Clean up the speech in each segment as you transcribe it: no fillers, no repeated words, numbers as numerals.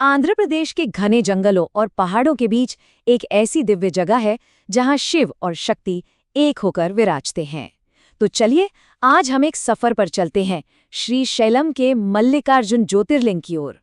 आंध्र प्रदेश के घने जंगलों और पहाड़ों के बीच एक ऐसी दिव्य जगह है जहां शिव और शक्ति एक होकर विराजते हैं। तो चलिए आज हम एक सफर पर चलते हैं श्रीशैलम के मल्लिकार्जुन ज्योतिर्लिंग की ओर।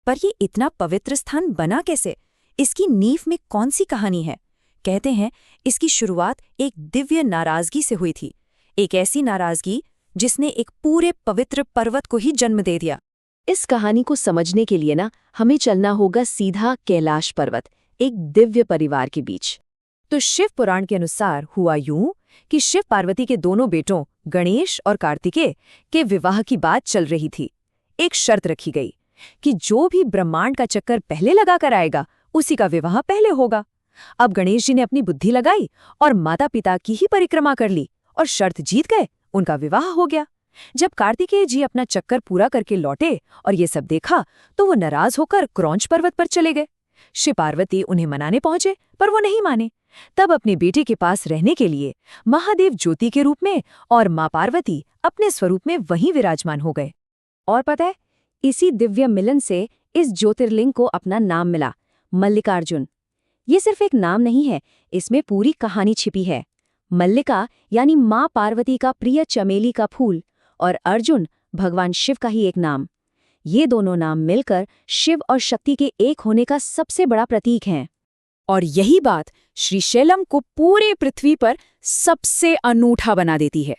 पर ये इतना पवित्र स्थान बना कैसे? इसकी नींव में कौन सी कहानी है? कहते हैं इसकी शुरुआत एक दिव्य नाराजगी से हुई थी। एक ऐसी नाराजगी जिसने एक पूरे पवित्र पर्वत को ही जन्म दे दिया। इस कहानी को समझने के लिए हमें चलना होगा सीधा कैलाश पर्वत, एक दिव्य परिवार के बीच। तो शिव पुराण के अनुसार हुआ यूं कि शिव पार्वती के दोनों बेटों गणेश और कार्तिकेय के विवाह की बात चल रही थी। एक शर्त रखी गई कि जो भी ब्रह्मांड का चक्कर पहले लगाकर आएगा उसी का विवाह पहले होगा। अब गणेश जी ने अपनी बुद्धि लगाई और माता पिता की ही परिक्रमा कर ली और शर्त जीत गए, उनका विवाह हो गया। जब कार्तिकेय जी अपना चक्कर पूरा करके लौटे और ये सब देखा तो वो नाराज होकर क्रौंच पर्वत पर चले गए। शिव पार्वती उन्हें मनाने पहुंचे पर वो नहीं माने। तब अपने बेटे के पास रहने के लिए महादेव ज्योति के रूप में और मां पार्वती अपने स्वरूप में वहीं विराजमान हो गए। और पता है, इसी दिव्य मिलन से इस ज्योतिर्लिंग को अपना नाम मिला, मल्लिकार्जुन। ये सिर्फ एक नाम नहीं है, इसमें पूरी कहानी छिपी है। मल्लिका यानी मां पार्वती का प्रिय चमेली का फूल और अर्जुन भगवान शिव का ही एक नाम। ये दोनों नाम मिलकर शिव और शक्ति के एक होने का सबसे बड़ा प्रतीक हैं। और यही बात श्रीशैलम को पूरे पृथ्वी पर सबसे अनूठा बना देती है।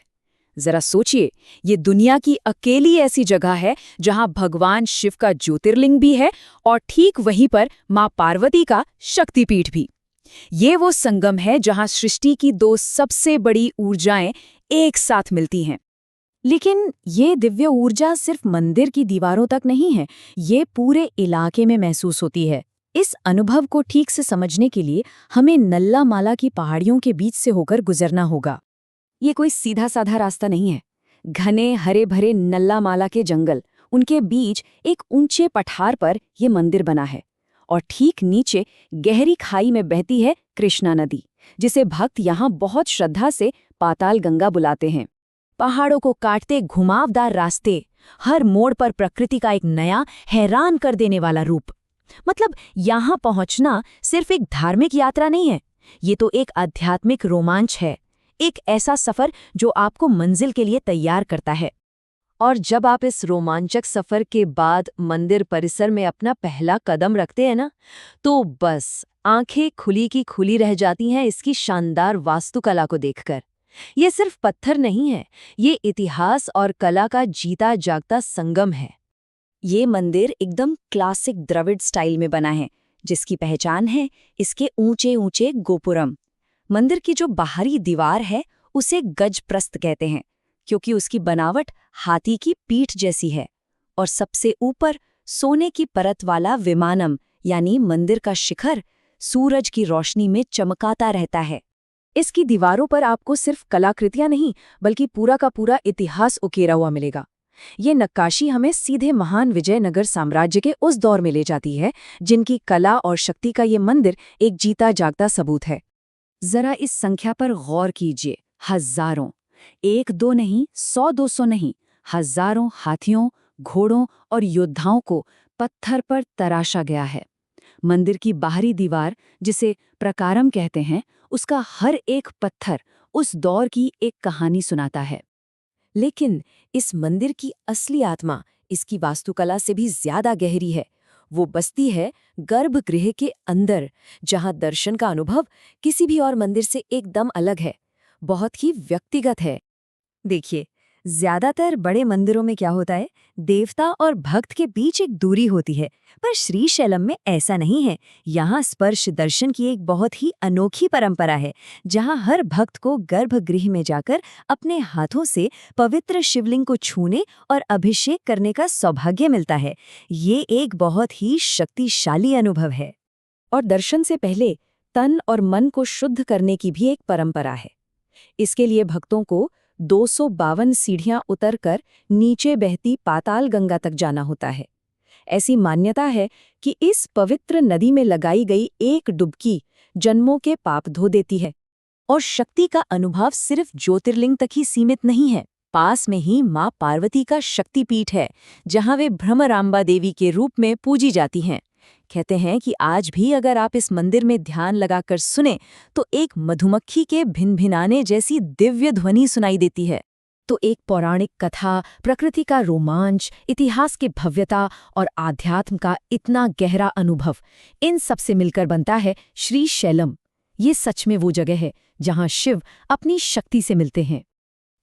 जरा सोचिए, ये दुनिया की अकेली ऐसी जगह है जहां भगवान शिव का ज्योतिर्लिंग भी है और ठीक वहीं पर मां पार्वती का शक्तिपीठ भी। ये वो संगम है जहां सृष्टि की दो सबसे बड़ी ऊर्जाएं एक साथ मिलती हैं। लेकिन ये दिव्य ऊर्जा सिर्फ मंदिर की दीवारों तक नहीं है, ये पूरे इलाके में महसूस होती है। इस अनुभव को ठीक से समझने के लिए हमें नल्ला माला की पहाड़ियों के बीच से होकर गुजरना होगा। ये कोई सीधा साधा रास्ता नहीं है। घने हरे भरे नल्ला माला के जंगल, उनके बीच एक ऊंचे पठार पर यह मंदिर बना है और ठीक नीचे गहरी खाई में बहती है कृष्णा नदी, जिसे भक्त यहाँ बहुत श्रद्धा से पाताल गंगा बुलाते हैं। पहाड़ों को काटते घुमावदार रास्ते, हर मोड़ पर प्रकृति का एक नया हैरान कर देने वाला रूप। मतलब यहाँ पहुँचना सिर्फ एक धार्मिक यात्रा नहीं है, ये तो एक आध्यात्मिक रोमांच है, एक ऐसा सफर जो आपको मंजिल के लिए तैयार करता है। और जब आप इस रोमांचक सफर के बाद मंदिर परिसर में अपना पहला कदम रखते हैं ना, तो बस आंखें खुली की खुली रह जाती हैं इसकी शानदार वास्तुकला को देखकर। ये सिर्फ पत्थर नहीं है, ये इतिहास और कला का जीता जागता संगम है। ये मंदिर एकदम क्लासिक द्रविड़ स्टाइल में बना है, जिसकी पहचान है इसके ऊंचे ऊंचे गोपुरम। मंदिर की जो बाहरी दीवार है उसे गजप्रस्थ कहते हैं, क्योंकि उसकी बनावट हाथी की पीठ जैसी है। और सबसे ऊपर सोने की परत वाला विमानम यानी मंदिर का शिखर सूरज की रोशनी में चमकाता रहता है। इसकी दीवारों पर आपको सिर्फ कलाकृतियां नहीं बल्कि पूरा का पूरा इतिहास उकेरा हुआ मिलेगा। ये नक्काशी हमें सीधे महान विजयनगर साम्राज्य के उस दौर में ले जाती है जिनकी कला और शक्ति का ये मंदिर एक जीता जागता सबूत है। जरा इस संख्या पर गौर कीजिए, हजारों, एक दो नहीं, 100-200 नहीं, हजारों हाथियों, घोड़ों और योद्धाओं को पत्थर पर तराशा गया है। मंदिर की बाहरी दीवार, जिसे प्रकारम कहते हैं, उसका हर एक पत्थर उस दौर की एक कहानी सुनाता है। लेकिन इस मंदिर की असली आत्मा इसकी वास्तुकला से भी ज्यादा गहरी है। वो बसती है गर्भगृह के अंदर, जहां दर्शन का अनुभव किसी भी और मंदिर से एकदम अलग है, बहुत ही व्यक्तिगत है। देखिए, ज्यादातर बड़े मंदिरों में क्या होता है, देवता और भक्त के बीच एक दूरी होती है, पर श्रीशैलम में ऐसा नहीं है। यहाँ स्पर्श दर्शन की एक बहुत ही अनोखी परंपरा है, जहाँ हर भक्त को गर्भगृह में जाकर अपने हाथों से पवित्र शिवलिंग को छूने और अभिषेक करने का सौभाग्य मिलता है। ये एक बहुत ही शक्तिशाली अनुभव है। और दर्शन से पहले तन और मन को शुद्ध करने की भी एक परंपरा है। इसके लिए भक्तों को 252 सीढ़ियां उतरकर नीचे बहती पाताल गंगा तक जाना होता है। ऐसी मान्यता है कि इस पवित्र नदी में लगाई गई एक डुबकी जन्मों के पाप धो देती है। और शक्ति का अनुभव सिर्फ ज्योतिर्लिंग तक ही सीमित नहीं है। पास में ही मां पार्वती का शक्तिपीठ है, जहां वे भ्रमरांबा देवी के रूप में पूजी जाती हैं। कहते हैं कि आज भी अगर आप इस मंदिर में ध्यान लगाकर सुने तो एक मधुमक्खी के भिनभिनाने जैसी दिव्य ध्वनि सुनाई देती है। तो एक पौराणिक कथा, प्रकृति का रोमांच, इतिहास की भव्यता और आध्यात्म का इतना गहरा अनुभव, इन सब से मिलकर बनता है श्री शैलम। ये सच में वो जगह है जहां शिव अपनी शक्ति से मिलते हैं।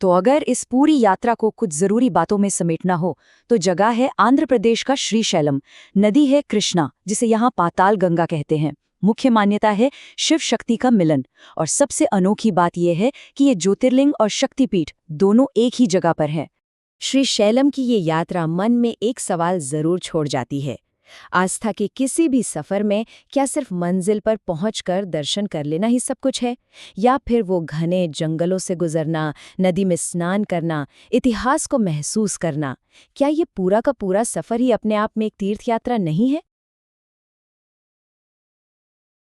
तो अगर इस पूरी यात्रा को कुछ जरूरी बातों में समेटना हो तो जगह है आंध्र प्रदेश का श्रीशैलम, नदी है कृष्णा जिसे यहाँ पाताल गंगा कहते हैं, मुख्य मान्यता है शिव शक्ति का मिलन, और सबसे अनोखी बात यह है कि ये ज्योतिर्लिंग और शक्तिपीठ दोनों एक ही जगह पर है। श्रीशैलम की ये यात्रा मन में एक सवाल जरूर छोड़ जाती है, आस्था के किसी भी सफर में क्या सिर्फ मंजिल पर पहुंचकर दर्शन कर लेना ही सब कुछ है, या फिर वो घने जंगलों से गुजरना, नदी में स्नान करना, इतिहास को महसूस करना, क्या ये पूरा का पूरा सफर ही अपने आप में एक तीर्थ यात्रा नहीं है?